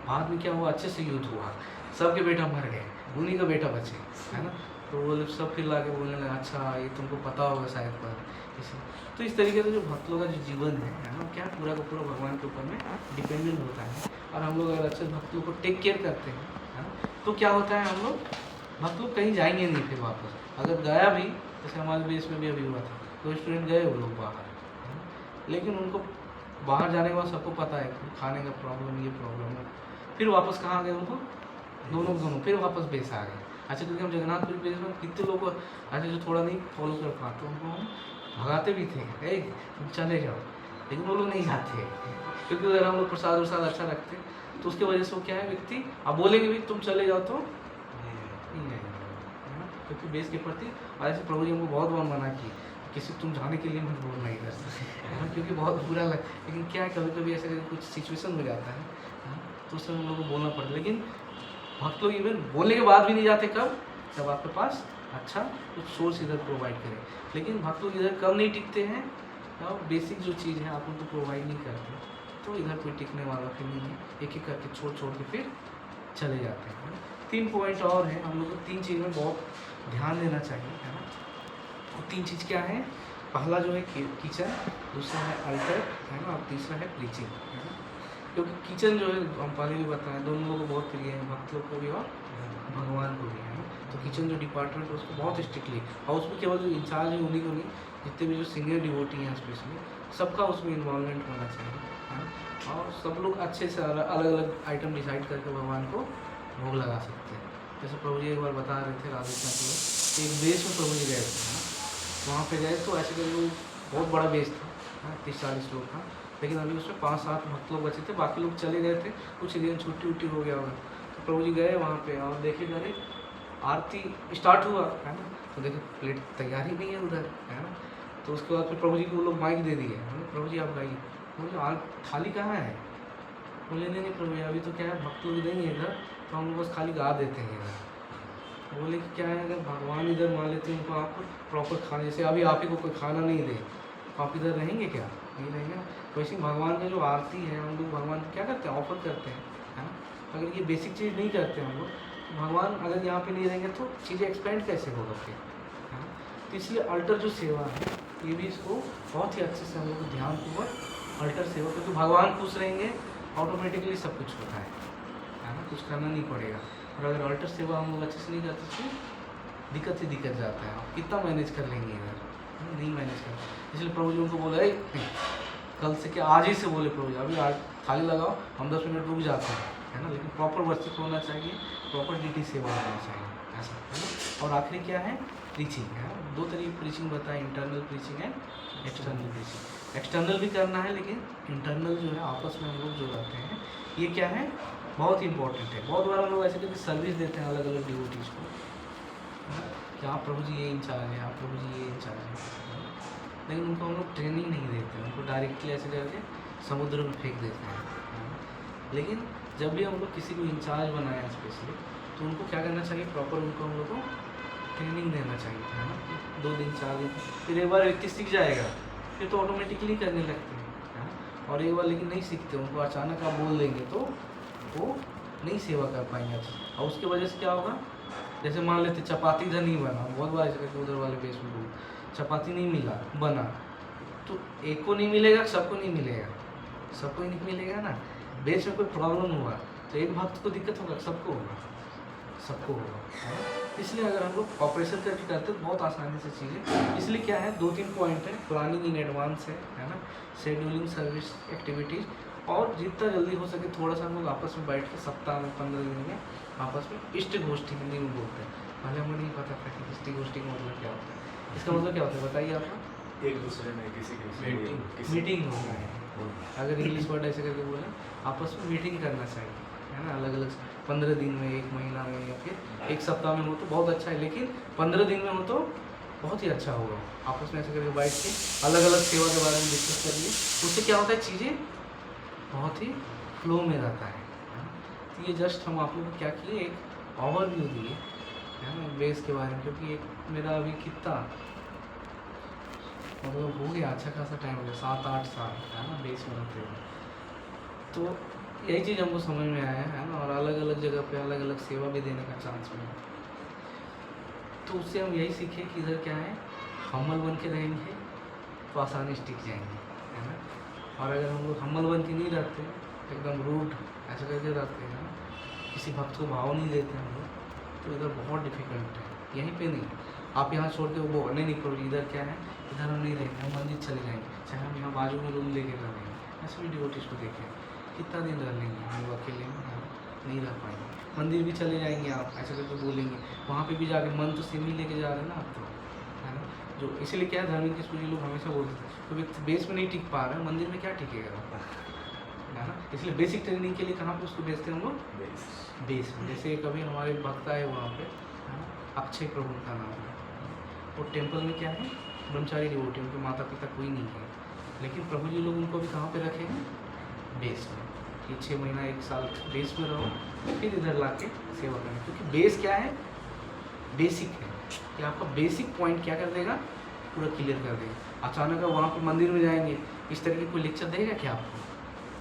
बाद में क्या हुआ, अच्छे से युद्ध हुआ, सबके बेटा मर गए, उन्हीं का बेटा बचे, है ना। तो वो लोग सब फिर लाके बोलने लगे, अच्छा ये तुमको पता होगा शायद पर इसे। तो इस तरीके से जो भक्त लोगों का जो जीवन है ना, क्या पूरा का पूरा भगवान के ऊपर में डिपेंडेंट होता है। और हम लोग अगर अच्छे भक्त लोग को टेक केयर करते हैं, है ना, तो क्या होता है, हम लोग भक्त लोग कहीं जाएंगे नहीं फिर वापस। अगर गया भी, जैसे हमारे देश में भी अभी हुआ था, तो स्टूडेंट गए वो लोग बाहर, है ना, लेकिन उनको बाहर जाने के बाद सबको पता है खाने का प्रॉब्लम, ये प्रॉब्लम है, फिर वापस कहाँ गए, उनको दोनों फिर वापस बेस आ गए। अच्छा, क्योंकि हम जगन्नाथपुरी बेस में कितने लोग अच्छा जो थोड़ा नहीं फॉलो कर पाते, उनको हम भगाते भी थे, तुम चले जाओ, लेकिन वो लोग नहीं जाते, क्योंकि अगर हम लोग प्रसाद वरसाद अच्छा रखते तो उसकी वजह से वो क्या है, व्यक्ति अब बोलेंगे भी तुम चले जाओ तो नहीं जाएंगे, है ना, क्योंकि बेस के प्रति। और ऐसे प्रभु जी हमको बहुत बार मना किए, किसी तुम जाने के लिए मत बोलना इधर से, क्योंकि बहुत बुरा लग, लेकिन क्या है, कभी कभी ऐसे कुछ सिचुएशन हो जाता है, तो उससे हम लोग को बोलना पड़ता है। लेकिन भक्त लोग इवन बोलने के बाद भी नहीं जाते, कब, जब आपके पास अच्छा कुछ सोर्स इधर प्रोवाइड करें। लेकिन भक्त लोग इधर कब नहीं टिकते हैं, और बेसिक जो चीज़ है आप उनको प्रोवाइड नहीं करते, तो इधर कोई टिकने वाला फिर नहीं है, एक एक करके छोड़ के फिर चले जाते हैं। 3 पॉइंट और हैं, हम लोग को 3 चीज़ में बहुत ध्यान देना चाहिए, है ना। तो 3 चीज़ क्या है, पहला जो है किचन, दूसरा है अल्टर, है ना, और तीसरा है प्रीचिंग, है ना। क्योंकि किचन जो है हम पहले भी बताएं, दोनों लोगों को बहुत प्रिय है, भक्त लोग को भी और भगवान को भी, है ना। तो किचन जो डिपार्टमेंट है उसको बहुत स्ट्रिक्टली, और उसमें केवल जो इंचार्ज है उन्हीं को नहीं, जितने भी जो सीनियर डिवोटी हैं स्पेशली, सबका उसमें इन्वॉल्वमेंट होना चाहिए, है ना। और सब लोग अच्छे से अलग अलग आइटम डिसाइड करके भगवान को भोग लगा सकते हैं। जैसे प्रभु जी एक बार बता रहे थे राधे कृष्ण को, एक बेस में प्रभु जी गए थे, है ना, वहाँ पे गए तो ऐसे करके बहुत बड़ा बेस था, 30-40 लोग था, लेकिन अभी उसमें 5-7 भक्त लोग बचे थे, बाकी लोग चले गए थे, कुछ दिन छुट्टी हो गया होगा। तो प्रभु जी गए वहाँ पे और देखे गए आरती स्टार्ट हुआ, है ना, तो देखे प्लेट तैयार ही नहीं है उधर, है ना। तो उसके बाद फिर प्रभु जी को वो लोग माइक दे दिए, प्रभु जी आप गाइए। बोले थाली कहाँ है, बोले नहीं प्रभु जी अभी तो क्या है, भक्त लोग नहीं है इधर, तो हम लोग बस खाली गा देते हैं इधर। बोले कि क्या है, अगर भगवान इधर मान लेते हैं उनको आप प्रॉपर खाना, जैसे अभी आप ही को कोई खाना नहीं दे, आप इधर रहेंगे क्या, नहीं रहेंगे। वैसे भगवान का जो आरती है, हम लोग भगवान को क्या करते हैं, ऑफर करते हैं, है ना। अगर ये बेसिक चीज़ नहीं करते हम लोग, तो भगवान अगर यहाँ पे नहीं रहेंगे तो चीज़ें एक्सपेंड कैसे होगा फिर, है ना। तो इसलिए अल्टर जो सेवा है, ये भी इसको बहुत ही अच्छे से हम लोग को ध्यानपूर्वक अल्टर सेवा, क्योंकि भगवान खुश रहेंगे ऑटोमेटिकली सब कुछ होता है ना, कुछ करना नहीं पड़ेगा। और अगर अल्टर सेवा हम लोग अच्छे से नहीं करते तो दिक्कत ही दिक्कत जाता है, आप कितना मैनेज कर लेंगे इधर, नहीं मैनेज कर। इसलिए प्रभु जी उनको बोला कल से क्या, आज ही से बोले प्रभु जी अभी आज थाली लगाओ, हम 10 मिनट रुक जाते हैं, है ना। लेकिन प्रॉपर वर्शिप होना चाहिए, प्रॉपर ड्यूटी सेवा होना चाहिए, ऐसा, है ना। और आखिरी क्या है, प्रीचिंग है। 2 तरीके प्रीचिंग बताएं, इंटरनल प्रीचिंग है, एक्सटर्नल प्रीचिंग। एक्सटर्नल भी करना है, लेकिन इंटरनल जो है आपस में हम लोग जो रहते हैं, ये क्या है, बहुत इंपॉर्टेंट है। बहुत बार हम लोग ऐसे करके सर्विस देते हैं अलग अलग डिवोटीज़ को, कि आप प्रभु जी ये इंचार्ज है, आप प्रभु जी ये इंचार्ज है, लेकिन उनको हम लोग ट्रेनिंग नहीं देते, उनको डायरेक्टली ऐसे करके समुद्र में फेंक देते हैं। लेकिन जब भी हम लोग किसी को इंचार्ज बनाए स्पेशली, तो उनको क्या करना चाहिए, प्रॉपर उनको हम लोग को ट्रेनिंग देना चाहिए, है ना। 2 दिन 4 दिन, फिर एक बार व्यक्ति सीख जाएगा, फिर तो ऑटोमेटिकली करने लगते हैं, है ना। और एक बार लेकिन नहीं सीखते, उनको अचानक आप बोल देंगे तो वो नहीं सेवा कर पाएंगे अच्छे से। और उसकी वजह से क्या होगा, जैसे मान लेते चपाती इधर नहीं बना, बहुत बार ऐसे करके उधर वाले बेस में बोल, चपाती नहीं मिला बना, तो एक को नहीं मिलेगा, सबको नहीं मिलेगा, सबको ही नहीं मिलेगा ना। बेस में कोई प्रॉब्लम हुआ तो एक भक्त को दिक्कत होगा, सबको होगा, सबको होगा, है ना। इसलिए अगर हम लोग ऑपरेशन करके करते तो बहुत आसानी से चीज़ें, इसलिए क्या है 2-3 पॉइंट है, प्लानिंग इन एडवांस है ना, शेड्यूलिंग सर्विस एक्टिविटीज़, और जितना जल्दी हो सके थोड़ा सा हम लोग आपस में बैठ के सप्ताह में 15 दिन में आपस में इष्ट गोष्ठी हिंदी में बोलते हैं। पहले हमें नहीं पता था कि इष्ट गोष्ठी का मतलब क्या होता है, इसका मतलब क्या होता है बताइए आप। एक दूसरे में किसी मीटिंग हो रहा है, अगर इंग्लिश वर्ड ऐसे करके बोले, आपस में मीटिंग करना चाहिए, है ना। अलग अलग 15 दिन में, 1 महीना में, या फिर 1 सप्ताह में हो तो बहुत अच्छा है, लेकिन 15 दिन में हो तो बहुत ही अच्छा होगा। आपस में ऐसे करके बैठ के अलग अलग सेवा के बारे में डिस्कस करिए, उससे क्या होता है चीज़ें बहुत ही फ्लो में रहता है ना? तो ये जस्ट हम आप लोगों को क्या किए, एक ओवरव्यू दिए, है ना, बेस के बारे में, क्योंकि एक मेरा अभी कितना मतलब हो गया, अच्छा खासा टाइम हो गया, 7-8 साल, है ना, बेस में रहते हुए। तो यही चीज़ हमको समझ में आया है ना, और अलग अलग जगह पे अलग अलग सेवा भी देने का चांस मिला। तो उससे हम यही सीखे कि इधर क्या है, हम्बल बन के रहेंगे तो आसानी से टिक जाएंगे, है ना। और अगर हम लोग हम्बल बन के नहीं रहते, एकदम रूड ऐसा करके रहते हैं ना, किसी भक्त को भाव नहीं देते हम लोग, तो इधर बहुत डिफिकल्ट है। यहीं पे नहीं, आप यहाँ छोड़ के वो नहीं करो, इधर क्या है, इधर हम नहीं रहेंगे, हम मंदिर चले जाएंगे, चाहे हम यहाँ बाजू में रूम लेके रह लेंगे, ऐसे भी डिवोटीज को देखें, कितना दिन रह लेंगे हम लोग अकेले में, नहीं रह पाएंगे। मंदिर भी चले जाएंगे आप, ऐसे करके बोलेंगे, वहाँ पे भी जाके मन तो सेम ही लेके जा रहे हैं ना आप, तो है ना। जो इसीलिए क्या है, धार्मिक के सूर्य लोग हमेशा बोलते थे, तो व्यक्ति बेस में नहीं टिक पा रहा है, मंदिर में क्या टिकेगा, है ना। इसलिए बेसिक ट्रेनिंग के लिए कहाँ पे उसको भेजते हैं हम लोग, बेस में। जैसे कभी हमारे भक्त आए वहाँ पे, है ना, अक्षय प्रभु का नाम है, वो टेम्पल में क्या है, ब्रह्मचारी डिवोटी, उनके माता पिता कोई नहीं है, लेकिन प्रभु जी लोग उनको भी कहाँ पे रखे हैं, बेस में, कि 6 महीना 1 साल बेस में रहो, फिर इधर ला के सेवा करें। क्योंकि बेस क्या है, बेसिक है, कि आपका बेसिक पॉइंट क्या कर देगा, पूरा क्लियर कर देगा। अचानक वहाँ पे मंदिर में जाएंगे, इस तरह की कोई लेक्चर देगा क्या आपको,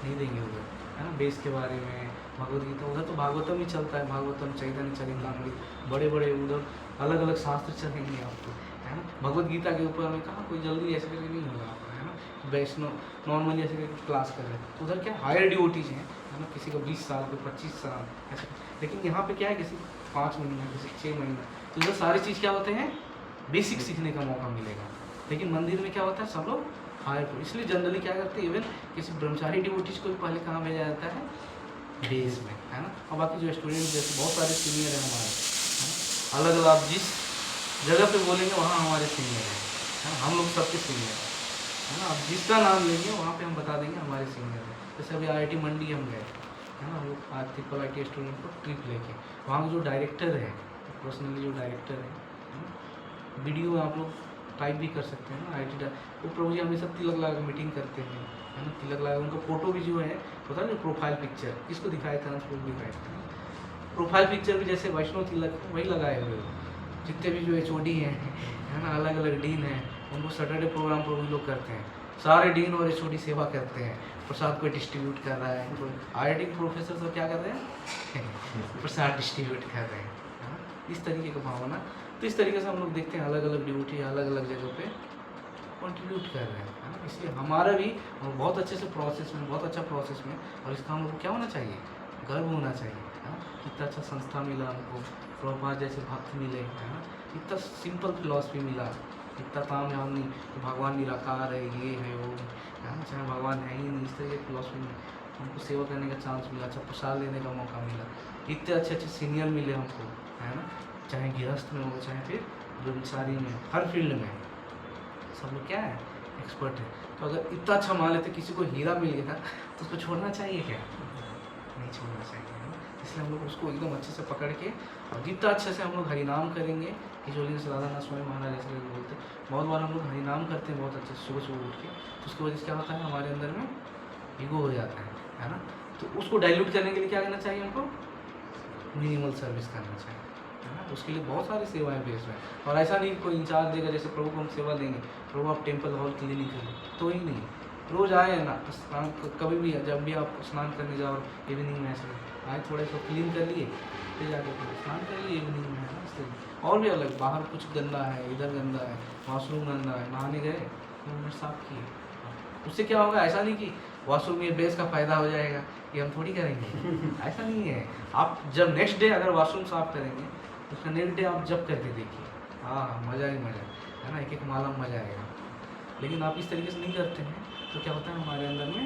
नहीं देंगे उधर, है ना। बेस के बारे में भगवद गीता, उधर तो भागवतम ही चलता है, भागवतम, चैतन्य चरितामृत, बड़े बड़े उधर अलग अलग शास्त्र चलेंगे आपको, है ना। भगवद गीता के ऊपर हमें कहा कोई जल्दी ऐसे करके नहीं होगा आपका, है ना। वैष्णव नॉर्मली ऐसे करके क्लास कर रहे हैं, तो उधर क्या हायर डिवोटीज हैं, है ना, किसी को 20 साल, कोई 25 साल ऐसे। लेकिन यहाँ पे क्या है, किसी 5 महीना, किसी 6 महीना, तो उधर सारी चीज़ क्या होते हैं, बेसिक सीखने का मौका मिलेगा। लेकिन मंदिर में क्या होता है, सब लोग हायर, इसलिए जनरली क्या करते हैं, इवन किसी ब्रह्मचारी डिवोटीज को भी पहले कहाँ भेजा जाता है, बेस में, है ना। और बाकी जो स्टूडेंट जैसे बहुत सारे सीनियर हैं हमारे, है ना, अलग अलग आप जिस जगह पे बोलेंगे वहाँ हमारे सीनियर हैं, है ना, हम लोग सबके सीनियर हैं, है ना। आप जिसका नाम लेंगे वहाँ पे हम बता देंगे हमारे सीनियर हैं। जैसे अभी IIT मंडी हम गए, है ना, हम लोग आज IIT स्टूडेंट को ट्रिप लेके, वहाँ के जो डायरेक्टर है, पर्सनली जो डायरेक्टर है, वीडियो आप लोग टाइप भी कर सकते हैं ना, IIT वो प्रभु जी हमेशा तिलक लगा मीटिंग करते हैं, है ना, तिलक लगा, उनका फोटो भी जो है होता है ना, प्रोफाइल पिक्चर, इसको दिखाया था, ट्रांसपोर्ट दिखाया था, प्रोफाइल पिक्चर भी जैसे वैष्णव तिलक वही लगाए हुए हो। जितने भी जो HOD हैं, है ना, अलग अलग डीन हैं, उनको सैटरडे प्रोग्राम पर लोग करते हैं, सारे डीन और HOD सेवा करते हैं, प्रसाद को डिस्ट्रीब्यूट कर रहा है, तो IIT प्रोफेसर सब क्या कर रहे हैं प्रसाद डिस्ट्रीब्यूट कर रहे हैं, है ना, इस तरीके का भावना। तो इस तरीके से हम लोग देखते हैं अलग अलग ड्यूटी अलग अलग जगह पे कंट्रीब्यूट कर रहे हैं, है ना। इसलिए हमारा भी बहुत अच्छे से प्रोसेस में, बहुत अच्छा प्रोसेस में, और इसका हम लोग क्या होना चाहिए, गर्व होना चाहिए, है ना। कितना अच्छा संस्था मिला हमको, प्रभुपाद जैसे भक्त मिले, है ना, इतना सिंपल फिलॉसफी मिला, इतना ताम झाम नहीं कि भगवान निराकार है, ये है वो है ना, चाहे भगवान है ही नहीं, इस तरह की फिलॉसफी में हमको सेवा करने का चांस मिला, अच्छा प्रसाद लेने का मौका मिला, इतने अच्छे अच्छे सीनियर मिले हमको, है ना, चाहे गृहस्थ में हो, चाहे फिर ब्रह्मचारी में, हर फील्ड में सब लोग क्या है, एक्सपर्ट है। तो अगर इतना अच्छा मान लेते किसी को हीरा मिल गया तो उसको छोड़ना चाहिए क्या, नहीं छोड़ना चाहिए, है ना। इसलिए हम लोग उसको एकदम अच्छे से पकड़ के और जितना अच्छे से हम लोग हरिनाम करेंगे कि जो से राधानाथ स्वामी महाराज ऐसे लोग बोलते हैं, बहुत बार हम लोग हरिनाम करते हैं बहुत अच्छे से सुबह सुबह उठ के, तो उसकी वजह से क्या होता है हमारे अंदर में ईगो हो जाता है ना। तो उसको डाइल्यूट करने के लिए क्या करना चाहिए हमको, मिनिमल सर्विस करना चाहिए, है ना। उसके लिए बहुत सारी सेवाएं बेस्ड हैं, और ऐसा नहीं कोई इंचार्ज देगा जैसे प्रभु को हम सेवा देंगे, प्रभु आप टेम्पल हॉल क्लीनिंग करिए, तो ही नहीं, रोज़ आए ना स्नान, कभी भी जब भी आप स्नान करने जाओ इवनिंग में ऐसे आए थोड़ा सा क्लीन कर लिए, फिर जाकर फिर स्नान कर लिए इवनिंग में, है ना। इसलिए और भी अलग बाहर कुछ गंदा है, इधर गंदा है, वॉशरूम गंदा है, नहाने गए तो उन्होंने साफ किए, उससे क्या होगा, ऐसा नहीं कि वॉशरूम में बेस का फ़ायदा हो जाएगा, ये हम थोड़ी करेंगे, ऐसा नहीं है। आप जब नेक्स्ट डे अगर वॉशरूम साफ करेंगे, उसका नेक्स्ट डे आप जब करके देखिए, हाँ मज़ा ही मज़ा है ना, एक एक माला मज़ा आएगा। लेकिन आप इस तरीके से नहीं करते हैं तो क्या होता है हमारे अंदर में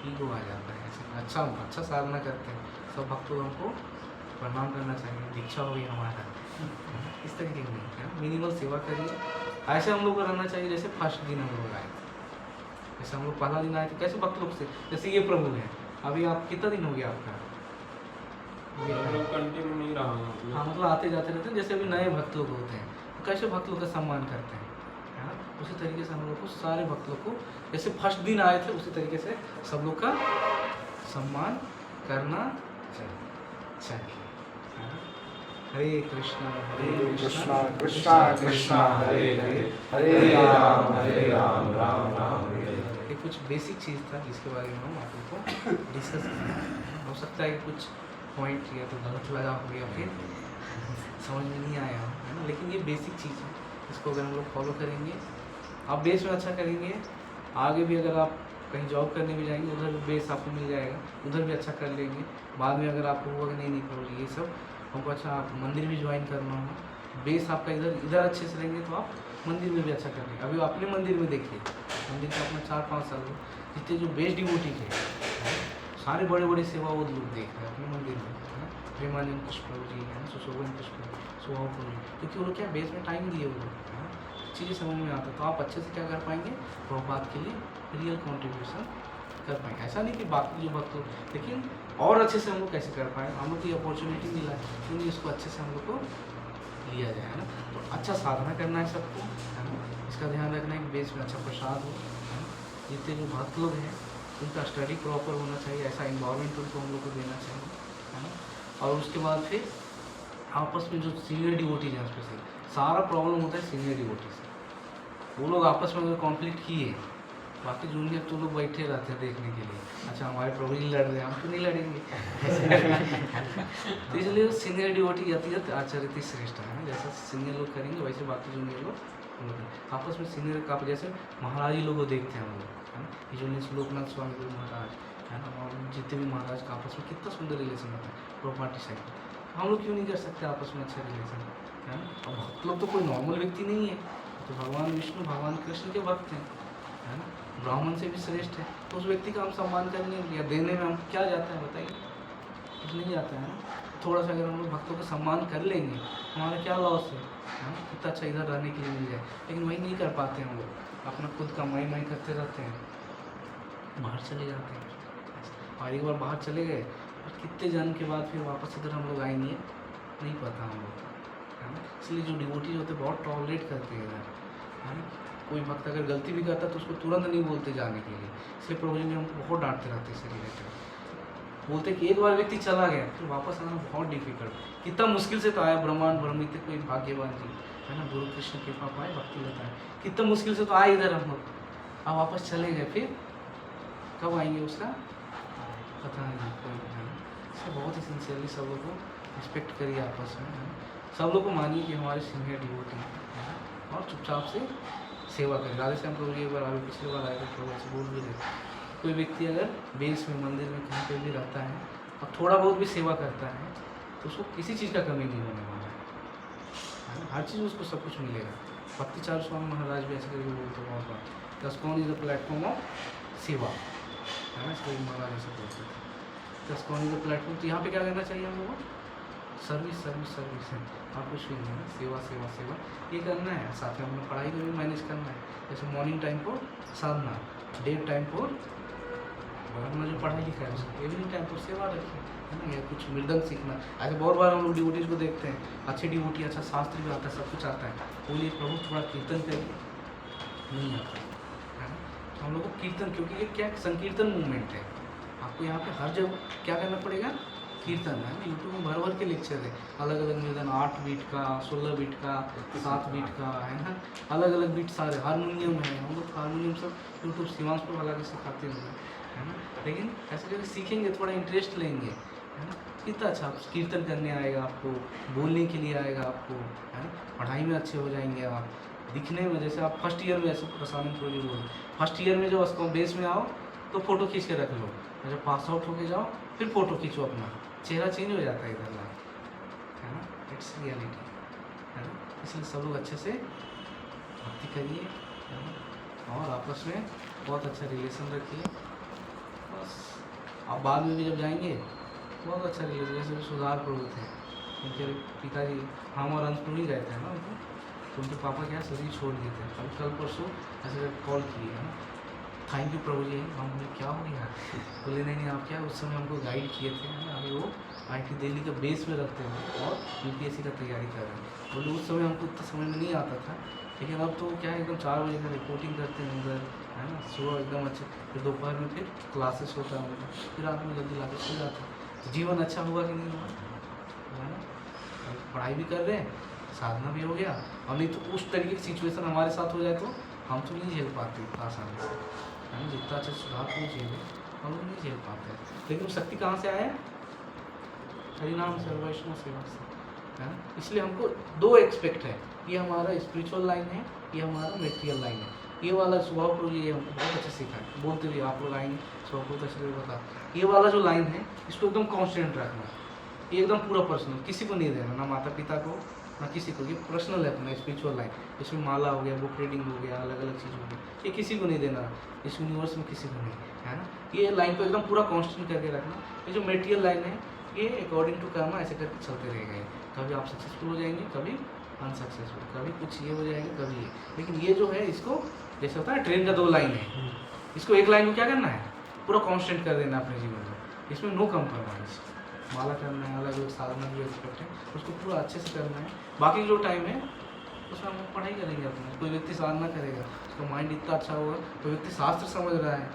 ईगो आ जाता है। ऐसे अच्छा साधना करते हैं, सब भक्तों हमको प्रणाम करना चाहिए, दीक्षा हो गई हमारा, इस तरीके की नहीं है, मिनिमल सेवा करिए। ऐसे हम लोग को रहना चाहिए जैसे फर्स्ट दिन हम लोग आए, जैसे हम लोग पहला दिन आए थे कैसे भक्त लोग से, जैसे ये प्रभु हैं, अभी आप कितना दिन हो गया आपका, कंटिन्यू नहीं रहा। हाँ मतलब आते जाते रहते हैं, जैसे अभी नए भक्त लोग होते हैं तो कैसे भक्त लोग का सम्मान करते हैं, है ना। उसी तरीके से हम लोग को सारे भक्त लोग को जैसे फर्स्ट दिन आए थे उसी तरीके से सब लोग का सम्मान करना चाहिए, है ना। हरे कृष्णा कृष्णा कृष्णा कृष्णा हरे हरे हरे राम राम राम हरे। ये कुछ बेसिक चीज़ था जिसके बारे में हम आप लोग को डिस्कस करें। हो सकता है कि कुछ पॉइंट या तो गलत लगा हो या फिर समझ में नहीं आया हो, है ना, लेकिन ये बेसिक चीज़ है, इसको अगर हम लोग फॉलो करेंगे आप बेस में अच्छा करेंगे, आगे भी अगर आप कहीं जॉब करने भी जाएंगे उधर भी बेस आपको मिल जाएगा, उधर भी अच्छा कर लेंगे। बाद में अगर आपको हुआ कि नहीं करोगे ये सब हमको, अच्छा आप मंदिर भी ज्वाइन करना हो, बेस आपका इधर अच्छे से रहेंगे तो आप मंदिर में भी अच्छा कर लेंगे। अभी अपने मंदिर में देखिए, मंदिर का अपना 4-5 साल जितने जो बेस्ट डिवोटी है सारे बड़े बड़े सेवा वो लोग देख रहे हैं अपने मंदिर में, है ना। प्रेमानंद पुष्प जी है ना, सुशोभन पुष्प सुहावपुर, क्योंकि वो लोग क्या बेस में टाइम दिए वो लोग, है ना, चीज़ें समझ में आता, तो आप अच्छे से क्या कर पाएंगे, प्रभुपाद के लिए रियल कॉन्ट्रीब्यूशन कर पाएंगे। ऐसा नहीं कि बाकी जो भक्त, लेकिन और अच्छे से हम लोग कैसे कर पाएँ, हम लोग को ये अपॉर्चुनिटी मिला है क्योंकि इसको अच्छे से हम लोग को लिया जाए, है ना। तो अच्छा साधना करना है सबको, है ना, इसका ध्यान रखना है कि बेस में अच्छा प्रसाद हो, है ना। जितने जो भक्त लोग हैं उनका स्टडी प्रॉपर होना चाहिए, ऐसा इन्वायरमेंट उनको हम लोग को देना चाहिए, है ना। और उसके बाद फिर आपस में जो सीनियर डिवोटीज हैं, स्पेशली सारा प्रॉब्लम होता है सीनियर डिवोटी से, वो लोग आपस में अगर कॉन्फ्लिक्ट किए, बाकी जूनियर तो लोग बैठे रहते हैं देखने के लिए, अच्छा हमारे प्रभु जी लड़ रहे हैं, हम क्यों नहीं लड़ेंगे। तो इसलिए सीनियर डिवोटी यतियत आचरित श्रेष्ठ है, जैसा सीनियर लोग करेंगे वैसे बाकी जूनियर लोग आपस में सीनियर का, जैसे महाराज ही लोग को देखते हैं हम लोग, है ना। ये जूनियर लोकनाथ स्वामी गुरु महाराज, है ना, और जितने भी महाराज का आपस में कितना सुंदर रिलेशन होता है प्रॉपर्टी साइड, हम लोग क्यों नहीं कर सकते आपस में अच्छा रिलेशन, है ना। और भक्त लोग तो कोई नॉर्मल व्यक्ति नहीं है, तो भगवान विष्णु भगवान कृष्ण के भक्त हैं, है ना, ब्राह्मण से भी श्रेष्ठ है, तो उस व्यक्ति का हम सम्मान करने या देने में हम क्या जाता है बताइए, कुछ नहीं जाता है ना। थोड़ा सा अगर हम लोग भक्तों का सम्मान कर लेंगे हमारा क्या लॉस है ना, कितना अच्छा इधर रहने के लिए मिल जाए, लेकिन वही नहीं कर पाते हम लोग, अपना खुद का माई करते रहते हैं, बाहर चले जाते हैं, और एक बार बाहर चले गए और कितने जन्म के बाद फिर वापस इधर हम लोग आएंगे नहीं पता हम लोग, है ना। इसलिए जो डिवोटीज होते हैं बहुत टॉलरेट करते हैं इधर, है ना। कोई भक्त अगर गलती भी करता है तो उसको तुरंत नहीं बोलते जाने के लिए, इसलिए प्रभु जी ने हमको बहुत डांटते रहते इससे रिलेटेड, बोलते कि एक बार व्यक्ति चला गया फिर वापस आना बहुत डिफिकल्ट, कितना मुश्किल से तो आया, ब्रह्मांड ब्रह्मित कोई भाग्यवान जी, है ना, गुरु कृष्ण कृपा पाए भक्ति बताए, कितना मुश्किल से तो आए इधर हम लोग, अब वापस चले गए, फिर कब आएंगे उसका पता नहीं कोई, है ना। इससे बहुत ही सिंसियरली सब लोग को रिस्पेक्ट करिए आपस में, है ना, सब लोग को मानिए कि हमारे सीनियर डिवोटी हैं, है ना, और चुपचाप से सेवा करें। राधे श्याम प्रभु जी एक बार अभी पिछले बार आए थे, प्रभु से बोल भी रहे, कोई व्यक्ति अगर बेस में मंदिर में कहीं पर भी रहता है और थोड़ा बहुत भी सेवा करता है तो उसको किसी चीज़ का कमी नहीं होने वाला है ना, हर चीज़ उसको सब कुछ मिलेगा। भक्ति चारू स्वामी महाराज भी ऐसे करके बोलते बहुत बार, दसकौन इज द प्लेटफॉर्म ऑफ सेवा, है ना, इसको महाराज ऐसे बोलते थे, दसकौन इज द प्लेटफॉर्म। तो यहाँ पे क्या करना चाहिए हम लोगों को, सर्विस सर्विस सर्विस है, और कुछ भी नहीं है, सेवा सेवा सेवा ये करना है, साथ में हमें पढ़ाई को भी मैनेज करना है, जैसे मॉर्निंग टाइम को साधना, डे टाइम को अपना जो पढ़ाई लिखा है उसको इवनिंग टाइम पर सेवा रखिए, है ना, या कुछ मृदंग सीखना। ऐसे बहुत बार हम लोग डिवोटीज को देखते हैं, अच्छे डिवोटी, अच्छा शास्त्र भी आता है, सब कुछ आता है, बोलिए प्रभु थोड़ा कीर्तन करिए, नहीं आता है ना। तो हम लोग को कीर्तन, क्योंकि ये क्या संकीर्तन मूवमेंट है, आपको यहाँ पे हर जगह क्या करना पड़ेगा, कीर्तन है ना। यूट्यूब में भर भर के लेक्चर है, अलग अलग मृदंग, 8 बीट का, 16 बीट का, 7 बीट का, है ना, अलग अलग बीट सारे, हारमोनियम है, हम लोग हारमोनियम सब यूट्यूब शिवांशपुर वाला के सिखाते हैं, है ना। लेकिन ऐसे करके सीखेंगे, थोड़ा इंटरेस्ट लेंगे, है ना, कितना अच्छा कीर्तन करने आएगा आपको, बोलने के लिए आएगा आपको, है ना, पढ़ाई में अच्छे हो जाएंगे आप, दिखने में, जैसे आप फर्स्ट ईयर में, ऐसे प्रसारण प्रोजेक्ट बोल, फर्स्ट ईयर में जो उसको बेस में आओ तो फ़ोटो खींच के रख लो, और जब पास आउट होके जाओ फिर फ़ोटो खींचो, अपना चेहरा चेंज हो जाता है इधर ना, है ना, इट्स रियलिटी, है ना। इसलिए सब लोग अच्छे से भक्ति करिए, है ना, और आपस में बहुत अच्छा रिलेशन रखिए, बस। आप बाद में भी जब जाएंगे बहुत अच्छा रिलेशन, जैसे सुधार प्रभु थे, उनके पिताजी, हम और अंश ही गए थे ना उनको, तो उनके पापा क्या शरीर छोड़ दिए थे, कल परसों ऐसे कॉल किए, है ना, थैंक यू प्रभु जी। हम बोले क्या हो गया, बोले नहीं आप क्या, उस समय हमको गाइड किए थे, है ना, अभी वो IIT दिल्ली का बेस में रखते हैं और UPSC का तैयारी कर रहे हैं। बोले उस समय हमको उतना समझ में नहीं आता था, लेकिन अब तो क्या है, एकदम 4 बजे का रिपोर्टिंग करते हैं उधर, है ना, सुबह एकदम अच्छे, फिर दोपहर में फिर क्लासेस होता है उनका, फिर रात में जल्दी ला के सो जाते हैं। तो जीवन अच्छा हुआ कि नहीं हुआ, है ना, पढ़ाई भी कर रहे हैं, साधना भी हो गया, और नहीं तो उस तरीके की सिचुएशन हमारे साथ हो जाए तो हम तो नहीं झेल पाते आसानी से, है ना, जितना अच्छा सुधार को झेले हम लोग नहीं झेल पाते, लेकिन वो शक्ति कहाँ से आया, हरिनाम से, वैष्णव सेवा से, है ना। इसलिए हमको 2 एक्सपेक्ट है, ये हमारा स्पिरिचुअल लाइन है, ये हमारा मेटेरियल लाइन है। ये वाला स्वभाव को ये हमको बहुत अच्छा सीखा है, बोलते हुए आप लोग आएंगे स्वभाव को अच्छे से बता, ये वाला जो लाइन है इसको एकदम कॉन्स्टेंट रखना, ये एकदम पूरा पर्सनल, किसी को नहीं देना, ना माता पिता को ना किसी को, ये पर्सनल है अपना स्पिरिचुअल लाइन, इसमें माला हो गया, बुक रीडिंग हो गया, अलग अलग चीज़ हो गई, ये किसी को नहीं देना, इस यूनिवर्स में किसी को नहीं, है ना। ये लाइन को एकदम पूरा कांस्टेंट करके रखना। ये जो मेटेरियल लाइन है ये अकॉर्डिंग टू कर्मा ऐसे करके चलते रहेगा, ये कभी आप सक्सेसफुल हो जाएंगे, कभी अनसक्सेसफुल, कभी कुछ ये हो जाएगा, कभी ये, लेकिन ये जो है इसको, जैसे होता है ट्रेन का 2 लाइन है, इसको एक लाइन को क्या करना है, पूरा कांस्टेंट कर देना अपने जीवन में, इसमें नो कम्प्रोमाइज़, माला करना है, अलग अलग साधना जो एक्सपेक्ट है उसको पूरा अच्छे से करना है। बाकी जो टाइम है उसमें हम लोग पढ़ाई करेंगे अपना, कोई व्यक्ति साधना करेगा, उसका माइंड इतना अच्छा होगा, कोई व्यक्ति शास्त्र समझ रहा है,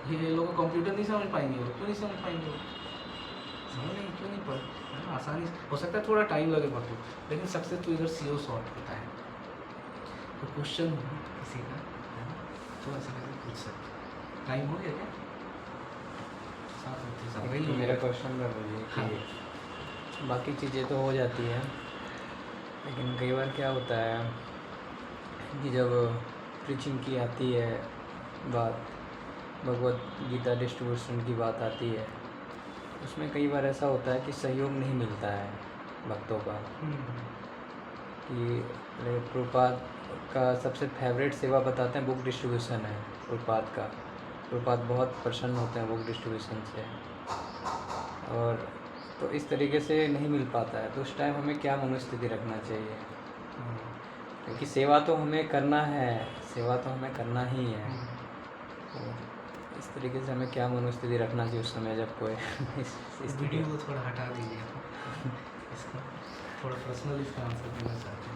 ये लोग कंप्यूटर नहीं समझ पाएंगे, वो क्यों नहीं समझ पाएंगे, वो समझ नहीं, क्यों नहीं पढ़, है ना, आसानी से हो सकता है, थोड़ा टाइम लगे पढ़ते, लेकिन सक्सेस तो इधर CO शॉर्ट होता है। तो क्वेश्चन हो किसी का, है ना, थोड़ा सा करके पूछ सकते, टाइम हो गया क्या, 7 बजे 7 मेरा क्वेश्चन है मुझे हाँ। कि बाकी चीज़ें तो हो जाती हैं, लेकिन कई बार क्या होता है कि जब प्रीचिंग की आती है बात, भगवत गीता डिस्ट्रीब्यूशन की बात आती है, उसमें कई बार ऐसा होता है कि सहयोग नहीं मिलता है भक्तों का, कि प्रभुपाद का सबसे फेवरेट सेवा बताते हैं बुक डिस्ट्रीब्यूशन है प्रभुपाद का, प्रभुपाद बहुत प्रसन्न होते हैं बुक डिस्ट्रीब्यूशन से, और तो इस तरीके से नहीं मिल पाता है, तो उस टाइम हमें क्या मनोस्थिति रखना चाहिए, क्योंकि सेवा तो हमें करना है, सेवा तो हमें करना ही है, तो इस तरीके से हमें क्या मनोस्थिति रखना चाहिए उस समय जब कोई इस वीडियो को थोड़ा हटा दीजिए, इसका थोड़ा पर्सनल इसका आंसर देना चाहते हैं।